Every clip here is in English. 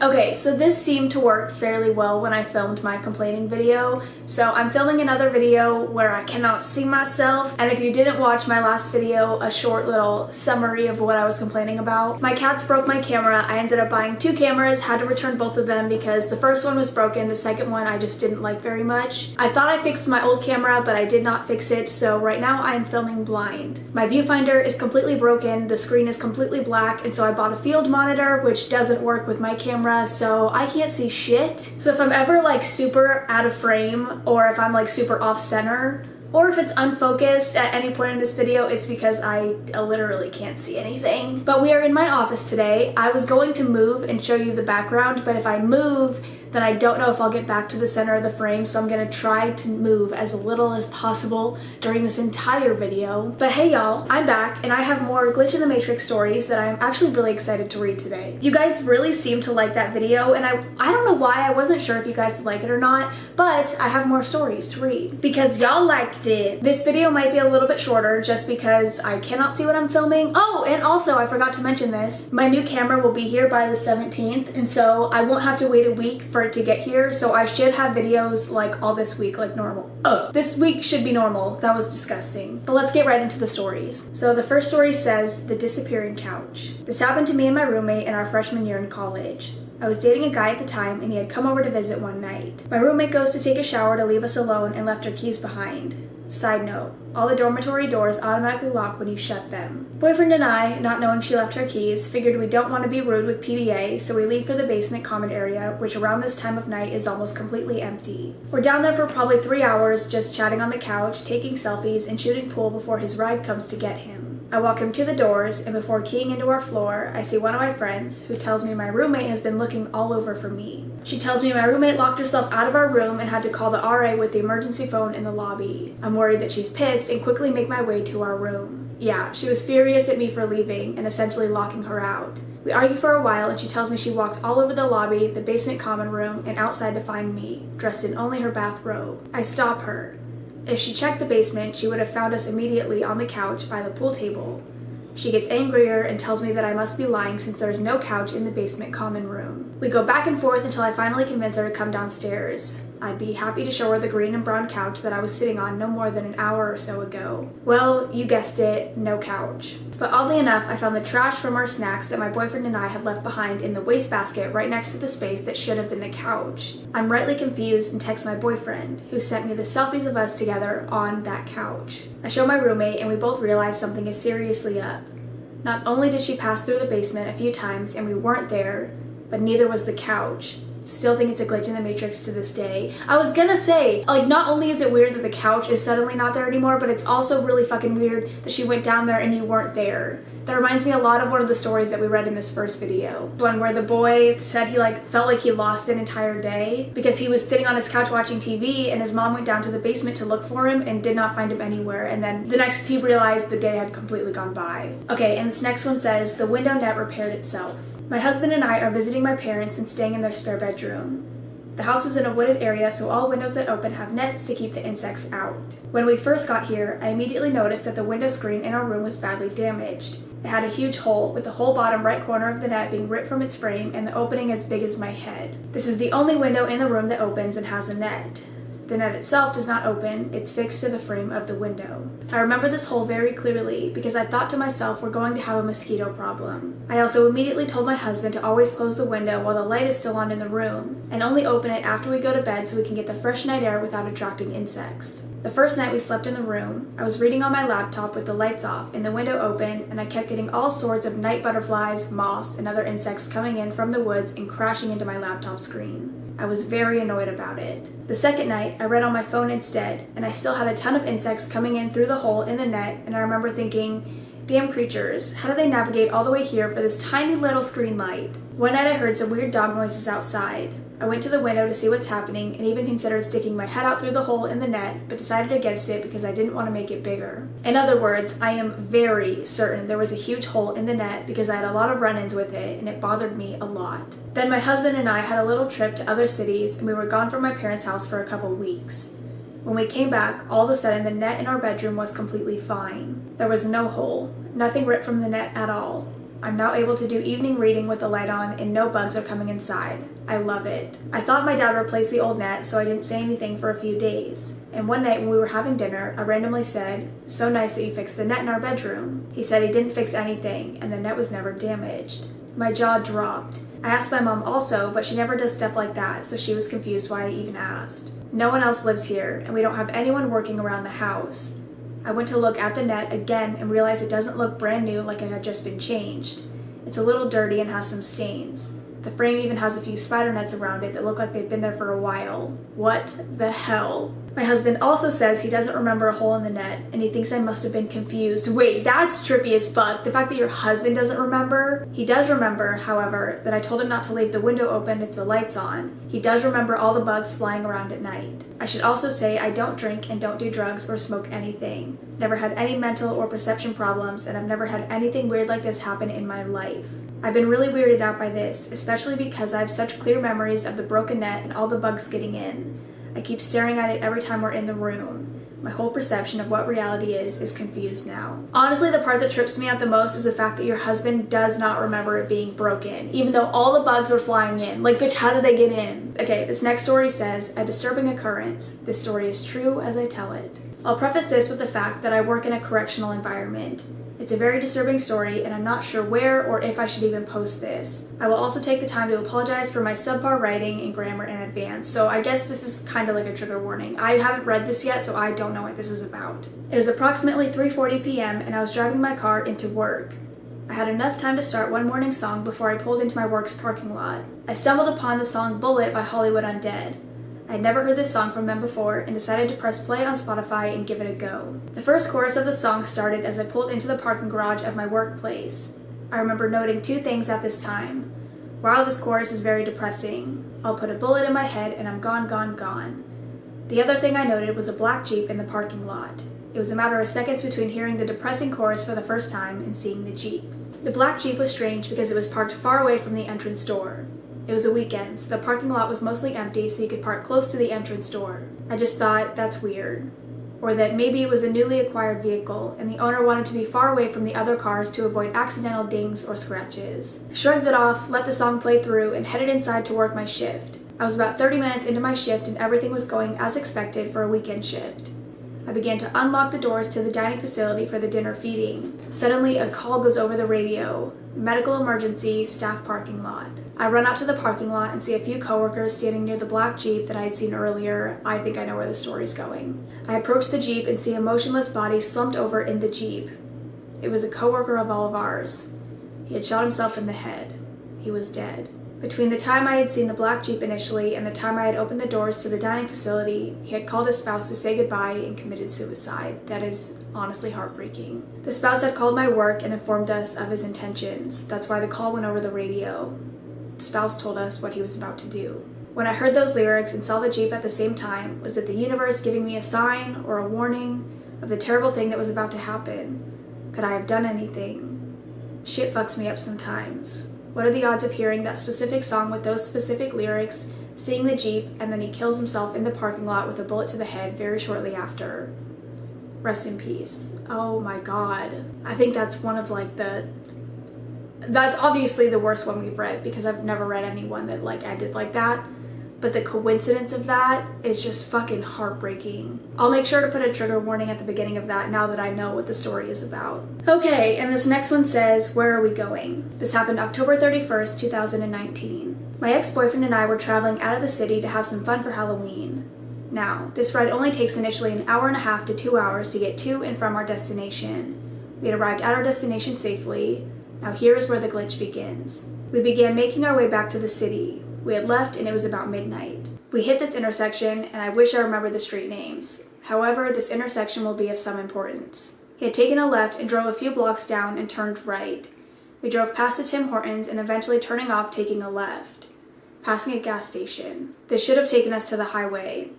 Okay, so this seemed to work fairly well when I filmed my complaining video, so I'm filming another video where I cannot see myself, and if you didn't watch my last video, a short little summary of what I was complaining about. My cats broke my camera. I ended up buying two cameras, had to return both of them because the first one was broken, the second one I just didn't like very much. I thought I fixed my old camera, but I did not fix it, so right now I'm filming blind. My viewfinder is completely broken, the screen is completely black, and so I bought a field monitor, which doesn't work with my camera, so I can't see shit. So if I'm ever like super out of frame, or if I'm like super off center, or if it's unfocused at any point in this video, it's because I literally can't see anything. But we are in my office today. I was going to move and show you the background, but if I move, then I don't know if I'll get back to the center of the frame, so I'm gonna try to move as little as possible during this entire video. But hey y'all, I'm back and I have more Glitch in the Matrix stories that I'm actually really excited to read today. You guys really seem to like that video, and I don't know why. I wasn't sure if you guys would like it or not, but I have more stories to read because y'all liked it. This video might be a little bit shorter just because I cannot see what I'm filming. Oh, and also I forgot to mention this. My new camera will be here by the 17th, and so I won't have to wait a week for it to get here, so I should have videos like all this week like normal. This week should be normal. That was disgusting. But let's get right into the stories. So the first story says, The Disappearing Couch. This happened to me and my roommate in our freshman year in college. I was dating a guy at the time and he had come over to visit one night. My roommate goes to take a shower to leave us alone and left her keys behind. Side note, all the dormitory doors automatically lock when you shut them. Boyfriend and I, not knowing she left her keys, figured we don't want to be rude with PDA, so we leave for the basement common area, which around this time of night is almost completely empty. We're down there for probably 3 hours, just chatting on the couch, taking selfies, and shooting pool before his ride comes to get him. I walk him to the doors, and before keying into our floor, I see one of my friends, who tells me my roommate has been looking all over for me. She tells me my roommate locked herself out of our room and had to call the RA with the emergency phone in the lobby. I'm worried that she's pissed and quickly make my way to our room. Yeah, she was furious at me for leaving and essentially locking her out. We argue for a while and she tells me she walked all over the lobby, the basement common room, and outside to find me, dressed in only her bathrobe. I stop her. If she checked the basement, she would have found us immediately on the couch by the pool table. She gets angrier and tells me that I must be lying since there is no couch in the basement common room. We go back and forth until I finally convince her to come downstairs. I'd be happy to show her the green and brown couch that I was sitting on no more than an hour or so ago. Well, you guessed it, no couch. But oddly enough, I found the trash from our snacks that my boyfriend and I had left behind in the wastebasket right next to the space that should have been the couch. I'm rightly confused and text my boyfriend, who sent me the selfies of us together on that couch. I show my roommate and we both realize something is seriously up. Not only did she pass through the basement a few times and we weren't there, but neither was the couch. Still think it's a glitch in the Matrix to this day. I was gonna say, like, not only is it weird that the couch is suddenly not there anymore, but it's also really fucking weird that she went down there and you weren't there. That reminds me a lot of one of the stories that we read in this first video. One where the boy said he felt like he lost an entire day because he was sitting on his couch watching TV and his mom went down to the basement to look for him and did not find him anywhere, and then the next he realized the day had completely gone by. Okay, and this next one says, The window net repaired itself. My husband and I are visiting my parents and staying in their spare bedroom. The house is in a wooded area, so all windows that open have nets to keep the insects out. When we first got here, I immediately noticed that the window screen in our room was badly damaged. It had a huge hole, with the whole bottom right corner of the net being ripped from its frame and the opening as big as my head. This is the only window in the room that opens and has a net. The net itself does not open, it's fixed to the frame of the window. I remember this hole very clearly because I thought to myself we're going to have a mosquito problem. I also immediately told my husband to always close the window while the light is still on in the room, and only open it after we go to bed so we can get the fresh night air without attracting insects. The first night we slept in the room, I was reading on my laptop with the lights off and the window open, and I kept getting all sorts of night butterflies, moths, and other insects coming in from the woods and crashing into my laptop screen. I was very annoyed about it. The second night, I read on my phone instead, and I still had a ton of insects coming in through the hole in the net, and I remember thinking, damn creatures, how do they navigate all the way here for this tiny little screen light? One night I heard some weird dog noises outside. I went to the window to see what's happening and even considered sticking my head out through the hole in the net, but decided against it because I didn't want to make it bigger. In other words, I am very certain there was a huge hole in the net because I had a lot of run-ins with it and it bothered me a lot. Then my husband and I had a little trip to other cities and we were gone from my parents' house for a couple weeks. When we came back, all of a sudden the net in our bedroom was completely fine. There was no hole, nothing ripped from the net at all. I'm now able to do evening reading with the light on and no bugs are coming inside. I love it. I thought my dad replaced the old net, so I didn't say anything for a few days. And one night when we were having dinner, I randomly said, "So nice that you fixed the net in our bedroom." He said he didn't fix anything and the net was never damaged. My jaw dropped. I asked my mom also, but she never does stuff like that, so she was confused why I even asked. No one else lives here, and we don't have anyone working around the house. I went to look at the net again and realized it doesn't look brand new like it had just been changed. It's a little dirty and has some stains. The frame even has a few spider nets around it that look like they've been there for a while. What the hell? My husband also says he doesn't remember a hole in the net, and he thinks I must have been confused. Wait, that's trippy as fuck. The fact that your husband doesn't remember. He does remember, however, that I told him not to leave the window open if the light's on. He does remember all the bugs flying around at night. I should also say I don't drink and don't do drugs or smoke anything. Never had any mental or perception problems, and I've never had anything weird like this happen in my life. I've been really weirded out by this, especially because I have such clear memories of the broken net and all the bugs getting in. I keep staring at it every time we're in the room. My whole perception of what reality is confused now. Honestly, the part that trips me out the most is the fact that your husband does not remember it being broken, even though all the bugs were flying in. Like, bitch, how did they get in? Okay, this next story says, "A disturbing occurrence. This story is true as I tell it." I'll preface this with the fact that I work in a correctional environment. It's a very disturbing story, and I'm not sure where or if I should even post this. I will also take the time to apologize for my subpar writing and grammar in advance, so I guess this is kind of like a trigger warning. I haven't read this yet, so I don't know what this is about. It was approximately 3:40 p.m., and I was driving my car into work. I had enough time to start one morning song before I pulled into my work's parking lot. I stumbled upon the song "Bullet" by Hollywood Undead. I had never heard this song from them before and decided to press play on Spotify and give it a go. The first chorus of the song started as I pulled into the parking garage of my workplace. I remember noting two things at this time. Wow, this chorus is very depressing. I'll put a bullet in my head and I'm gone, gone, gone. The other thing I noted was a black Jeep in the parking lot. It was a matter of seconds between hearing the depressing chorus for the first time and seeing the Jeep. The black Jeep was strange because it was parked far away from the entrance door. It was a weekend, so the parking lot was mostly empty, so you could park close to the entrance door. I just thought, that's weird. Or that maybe it was a newly acquired vehicle, and the owner wanted to be far away from the other cars to avoid accidental dings or scratches. I shrugged it off, let the song play through, and headed inside to work my shift. I was about 30 minutes into my shift, and everything was going as expected for a weekend shift. I began to unlock the doors to the dining facility for the dinner feeding. Suddenly, a call goes over the radio. Medical emergency, staff parking lot. I run out to the parking lot and see a few coworkers standing near the black Jeep that I had seen earlier. I think I know where the story's going. I approach the Jeep and see a motionless body slumped over in the Jeep. It was a coworker of all of ours. He had shot himself in the head. He was dead. Between the time I had seen the black Jeep initially and the time I had opened the doors to the dining facility, he had called his spouse to say goodbye and committed suicide. That is honestly heartbreaking. The spouse had called my work and informed us of his intentions. That's why the call went over the radio. The spouse told us what he was about to do. When I heard those lyrics and saw the Jeep at the same time, was it the universe giving me a sign or a warning of the terrible thing that was about to happen? Could I have done anything? Shit fucks me up sometimes. What are the odds of hearing that specific song with those specific lyrics, seeing the Jeep, and then he kills himself in the parking lot with a bullet to the head very shortly after? Rest in peace. Oh my god. I think that's one of that's obviously the worst one we've read because I've never read anyone that ended like that. But the coincidence of that is just fucking heartbreaking. I'll make sure to put a trigger warning at the beginning of that now that I know what the story is about. Okay, and this next one says, "Where are we going?" This happened October 31st, 2019. My ex-boyfriend and I were traveling out of the city to have some fun for Halloween. Now, this ride only takes initially an hour and a half to 2 hours to get to and from our destination. We had arrived at our destination safely. Now here is where the glitch begins. We began making our way back to the city. We had left and it was about midnight. We hit this intersection and I wish I remembered the street names. However, this intersection will be of some importance. He had taken a left and drove a few blocks down and turned right. We drove past a Tim Hortons and eventually turning off, taking a left. Passing a gas station. This should have taken us to the highway.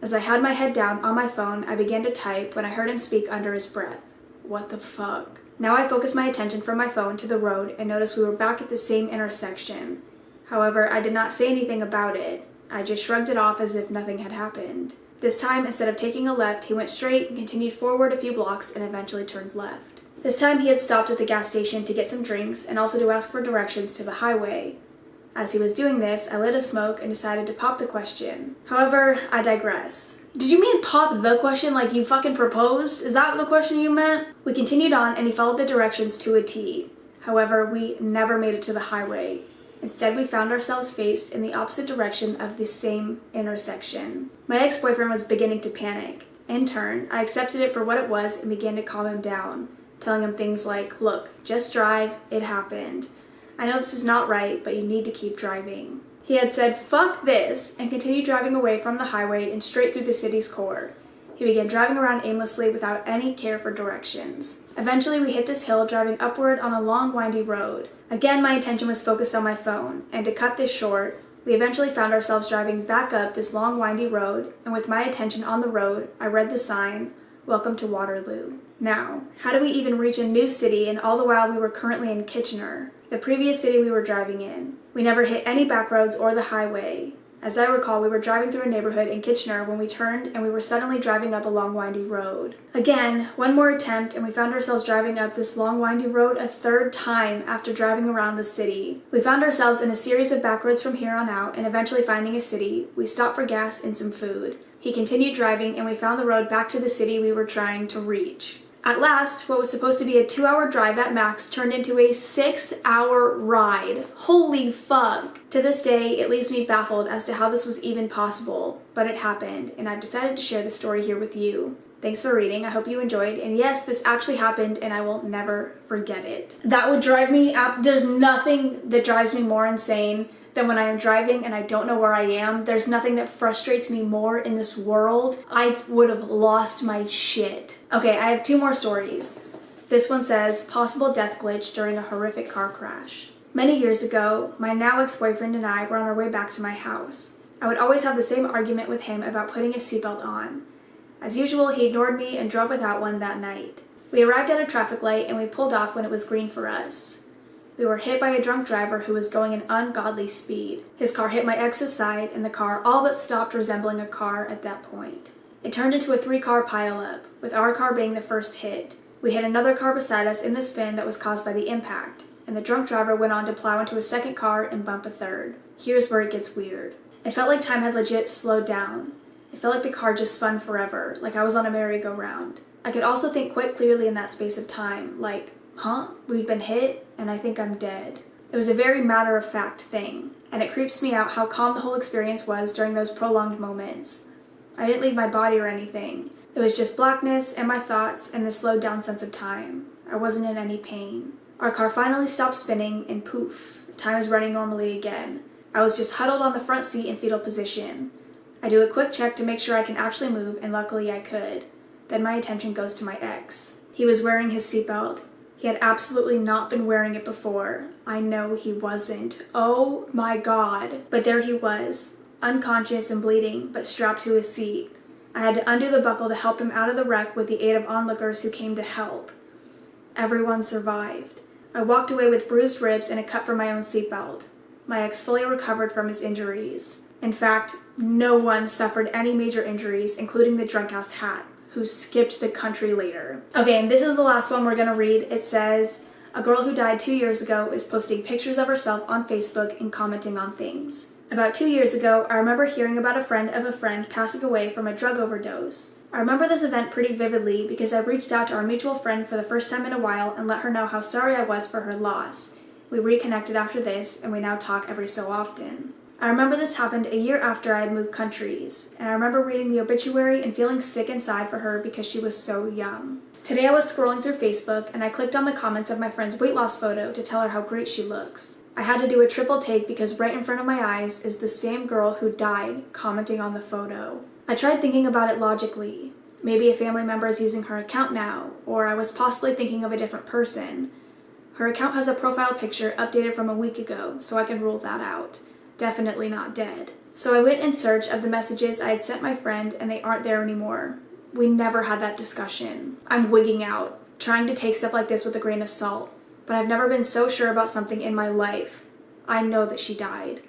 As I had my head down on my phone, I began to type when I heard him speak under his breath. What the fuck? Now I focused my attention from my phone to the road and noticed we were back at the same intersection. However, I did not say anything about it. I just shrugged it off as if nothing had happened. This time, instead of taking a left, he went straight and continued forward a few blocks and eventually turned left. This time he had stopped at the gas station to get some drinks and also to ask for directions to the highway. As he was doing this, I lit a smoke and decided to pop the question. However, I digress. Did you mean pop the question like you fucking proposed? Is that the question you meant? We continued on and he followed the directions to a T. However, we never made it to the highway. Instead, we found ourselves faced in the opposite direction of the same intersection. My ex-boyfriend was beginning to panic. In turn, I accepted it for what it was and began to calm him down, telling him things like, "Look, just drive, it happened. I know this is not right, but you need to keep driving." He had said, "Fuck this," and continued driving away from the highway and straight through the city's core. He began driving around aimlessly without any care for directions. Eventually, we hit this hill driving upward on a long, windy road. Again, my attention was focused on my phone, and to cut this short, we eventually found ourselves driving back up this long, windy road, and with my attention on the road, I read the sign, "Welcome to Waterloo." Now, how do we even reach a new city, and all the while we were currently in Kitchener, the previous city we were driving in? We never hit any back roads or the highway. As I recall, we were driving through a neighborhood in Kitchener when we turned and we were suddenly driving up a long windy road. Again, one more attempt and we found ourselves driving up this long windy road a third time after driving around the city. We found ourselves in a series of back roads from here on out and eventually finding a city. We stopped for gas and some food. He continued driving and we found the road back to the city we were trying to reach. At last, what was supposed to be a 2-hour drive at max turned into a 6-hour ride. Holy fuck! To this day, it leaves me baffled as to how this was even possible, but it happened, and I've decided to share the story here with you. Thanks for reading, I hope you enjoyed, and yes, this actually happened and I will never forget it. That would drive me up. There's nothing that drives me more insane than when I am driving and I don't know where I am. There's nothing that frustrates me more in this world. I would have lost my shit. Okay, I have 2 more stories. This one says, possible death glitch during a horrific car crash. Many years ago, my now ex-boyfriend and I were on our way back to my house. I would always have the same argument with him about putting a seatbelt on. As usual, he ignored me and drove without one that night. We arrived at a traffic light and we pulled off when it was green for us. We were hit by a drunk driver who was going an ungodly speed. His car hit my ex's side and the car all but stopped resembling a car at that point. It turned into a 3-car pileup, with our car being the first hit. We hit another car beside us in the spin that was caused by the impact, and the drunk driver went on to plow into a second car and bump a third. Here's where it gets weird. It felt like time had legit slowed down. It felt like the car just spun forever, like I was on a merry-go-round. I could also think quite clearly in that space of time, like, huh? We've been hit, and I think I'm dead. It was a very matter-of-fact thing, and it creeps me out how calm the whole experience was during those prolonged moments. I didn't leave my body or anything. It was just blackness and my thoughts and the slowed down sense of time. I wasn't in any pain. Our car finally stopped spinning, and poof, time is running normally again. I was just huddled on the front seat in fetal position. I do a quick check to make sure I can actually move, and luckily I could. Then my attention goes to my ex. He was wearing his seatbelt. He had absolutely not been wearing it before. I know he wasn't. Oh my god. But there he was, unconscious and bleeding, but strapped to his seat. I had to undo the buckle to help him out of the wreck with the aid of onlookers who came to help. Everyone survived. I walked away with bruised ribs and a cut from my own seatbelt. My ex fully recovered from his injuries. In fact, no one suffered any major injuries, including the drunk-ass hat, who skipped the country later. Okay, and this is the last one we're gonna read. It says, a girl who died 2 years ago is posting pictures of herself on Facebook and commenting on things. About 2 years ago, I remember hearing about a friend of a friend passing away from a drug overdose. I remember this event pretty vividly because I reached out to our mutual friend for the first time in a while and let her know how sorry I was for her loss. We reconnected after this, and we now talk every so often. I remember this happened a year after I had moved countries, and I remember reading the obituary and feeling sick inside for her because she was so young. Today I was scrolling through Facebook, and I clicked on the comments of my friend's weight loss photo to tell her how great she looks. I had to do a triple take because right in front of my eyes is the same girl who died commenting on the photo. I tried thinking about it logically. Maybe a family member is using her account now, or I was possibly thinking of a different person. Her account has a profile picture updated from a week ago, so I can rule that out. Definitely not dead. So I went in search of the messages I had sent my friend, and they aren't there anymore. We never had that discussion. I'm wigging out, trying to take stuff like this with a grain of salt, but I've never been so sure about something in my life. I know that she died.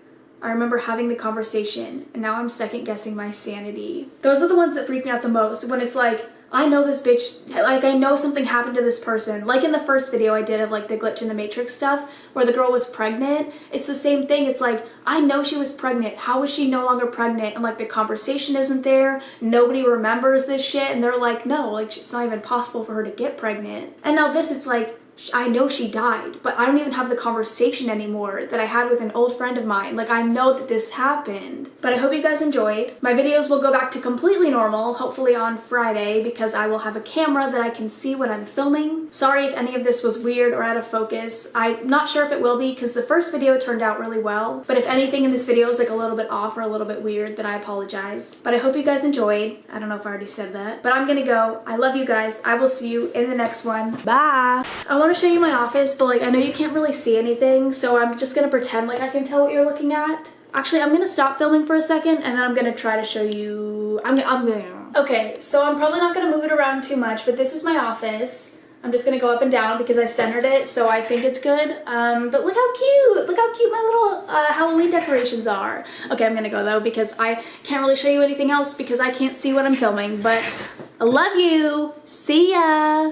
I remember having the conversation, and now I'm second guessing my sanity. Those are the ones that freak me out the most, when it's like, I know this bitch, like I know something happened to this person. Like in the first video I did of like the glitch in the Matrix stuff where the girl was pregnant. It's the same thing. It's like, I know she was pregnant. How is she no longer pregnant? And like the conversation isn't there. Nobody remembers this shit. And they're like, no, like it's not even possible for her to get pregnant. And now this, it's like, I know she died, but I don't even have the conversation anymore that I had with an old friend of mine. Like, I know that this happened. But I hope you guys enjoyed. My videos will go back to completely normal, hopefully on Friday, because I will have a camera that I can see when I'm filming. Sorry if any of this was weird or out of focus. I'm not sure if it will be, because the first video turned out really well. But if anything in this video is like a little bit off or a little bit weird, then I apologize. But I hope you guys enjoyed. I don't know if I already said that. But I'm gonna go. I love you guys. I will see you in the next one. Bye! I want to show you my office, but like I know you can't really see anything, so I'm just gonna pretend like I can tell what you're looking at. Actually, I'm gonna stop filming for a second and then I'm gonna try to show you. Okay, so I'm probably not gonna move it around too much, but this is my office. I'm just gonna go up and down because I centered it, so I think it's good. But look how cute! Look how cute my little Halloween decorations are. Okay, I'm gonna go though because I can't really show you anything else because I can't see what I'm filming, but I love you! See ya!